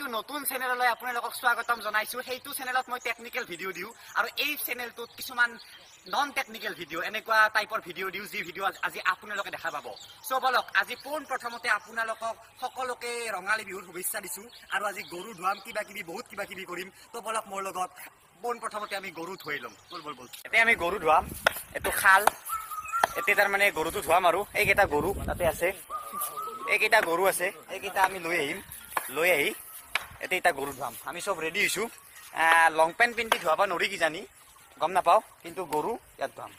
এইটো নতুন চেনেললৈ আপোনালোকক স্বাগতম জনাইছো সেইটো চেনেলত মই টেকনিক্যাল ভিডিও দিও আৰু এই চেনেলটোত কিছুমান নন টেকনিক্যাল ভিডিও এনেকুৱা টাইপৰ ভিডিও দিও যি ভিডিও আজি আপোনালোকে দেখা পাব সো বলক আজি পোন প্ৰথমতে আপোনালোকক সকলোকে ৰঙালী বিহুৰ শুভেচ্ছা দিছো আৰু আজি গৰু ধুৱাম বহুত কিবা কিবি কৰিম তো বলক মোৰ লগত পোন প্ৰথমতে আমি গৰু ধুই লম বল এতিয়া আমি গৰু ধুৱাম এটো খাল এতিয়া তাৰ মানে গৰুটো ধুৱাম আৰু এইকেইটা গৰু তাতে আছে এইকেইটা গৰু আছে এইকেইটা আমি লৈ আহি এটা গৰু ধুৱাম আমি সব ৰেডি হৈছো লং পেন্ট পিন্ধি ধুৱাব নৰি কি জানি গম নাপাও কিন্তু গৰু ইয়াত ধুৱাম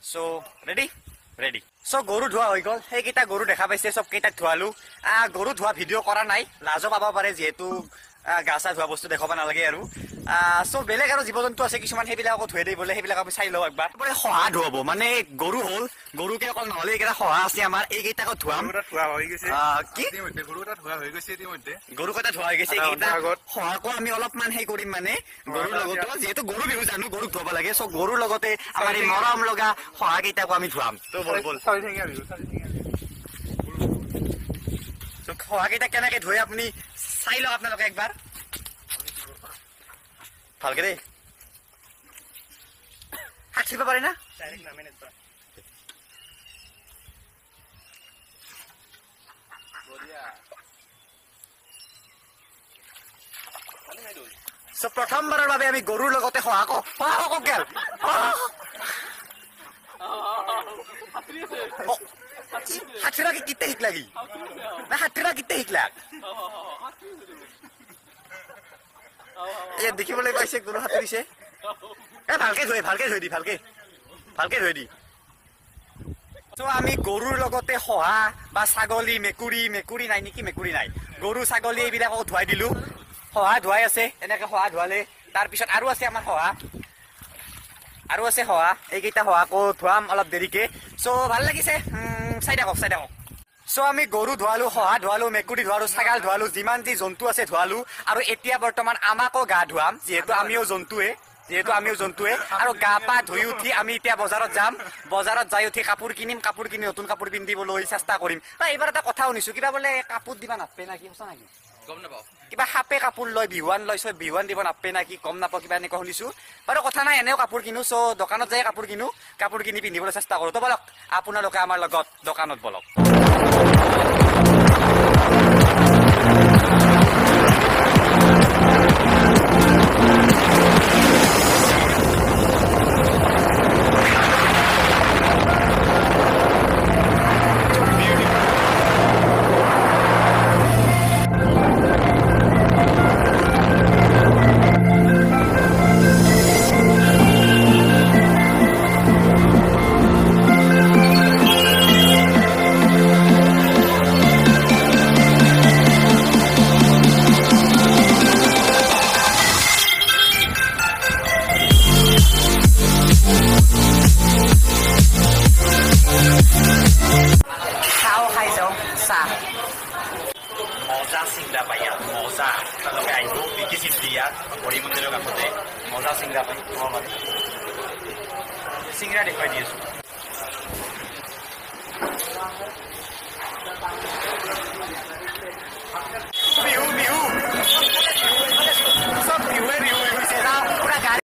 সো ৰেডি সো গৰু ধোৱা হৈ গল সেইকেইটা গৰু দেখা পাইছে সব কেইটা ধুৱালো গৰু ধোৱা ভিডিও কৰা নাই লাজো পাব পাৰে যেহেতু গাছা ধোৱা বস্তু দেখাব নালাগে আৰু সো বেলেগ আৰু জীৱ জন্তু আছে কিছুমান সেইবিলাকো ধুৱাই দেই বোলে সেইবিলাক আমি চাই লওঁ একবাৰ সহা ধুৱাব মানে গৰু হল গৰুকে অকল নহলে এইকেইটা সহা আছে আমাৰ এইকেইটাকো ধুৱাম গৰু কেইটা ধোৱা হৈ গৈছে সহাকো আমি অলপমান সেই কৰিম মানে গৰুৰ লগতো যিহেতু গৰু বিহু জানো গৰুক ধুৱাব লাগে চ' গৰুৰ লগতে আমাৰ এই মৰম লগা সহা কেইটাকো আমি ধুৱাম সহা কেইটা কেনেকে ধুৱে আপুনি চাই লওক আপোনালোকে একবাৰ ভালকে দেই হাত চিব পাৰে না প্ৰথমবাৰৰ বাবে আমি গৰুৰ লগতে সহাক গেল হাতৰা কি কিতে শিকলা কি না হাতৰা কিতে শিকলা ইয়াত দেখিবলৈ পাইছে গৰু হাতৰিছে ভালকে ধুই দি তো আমি গৰুৰ লগতে সহা বা ছাগলী মেকুৰী নাই নেকি মেকুৰী নাই গৰু ছাগলী এইবিলাকক ধুৱাই দিলো সহা ধুৱাই আছে এনেকে সহা ধুৱালে তাৰপিছত আৰু আছে আমাৰ সহা এইকেইটা সহাকো ধুৱাম অলপ দেৰিকে চ' ভাল লাগিছে চাই থাকক চ' আমি গৰু ধুৱালো সহা ধুৱালো মেকুৰী ধুৱালো ছাগাল ধুৱালো যিমান যি জন্তু আছে ধুৱালো আৰু এতিয়া বৰ্তমান আমাকো গা ধুৱাম যিহেতু আমিও জন্তুৱে আৰু গা পা ধুই উঠি আমি এতিয়া বজাৰত যাম বজাৰত যাই উঠি কাপোৰ কিনি নতুন কাপোৰ পিন্ধিবলৈ চেষ্টা কৰিম এইবাৰ এটা কথা শুনিছো কিবা বোলে কাপোৰ দিবা নাপে নাকি সঁচা নাকি গম নাপাও কিবা সাপে কাপোৰ লয় বিহুৱান দিব নাপে নাকি গম নাপাও কিবা এনেকুৱা শুনিছো বাৰু কথা নাই এনেও কাপোৰ কিনো চ' দোকানত যাই কাপোৰ কিনি পিন্ধিবলৈ চেষ্টা কৰো তো বলক আপোনালোকে আমাৰ লগত দোকানত বলক মজা চিংৰা পাই ইয়াত মজা আপোনালোকে আহিব বিকিছিল ইয়াত হৰি মন্দিৰৰ কাষতে মজা চিংৰা পাই চিংৰা দেখুৱাই দি আছো বিহু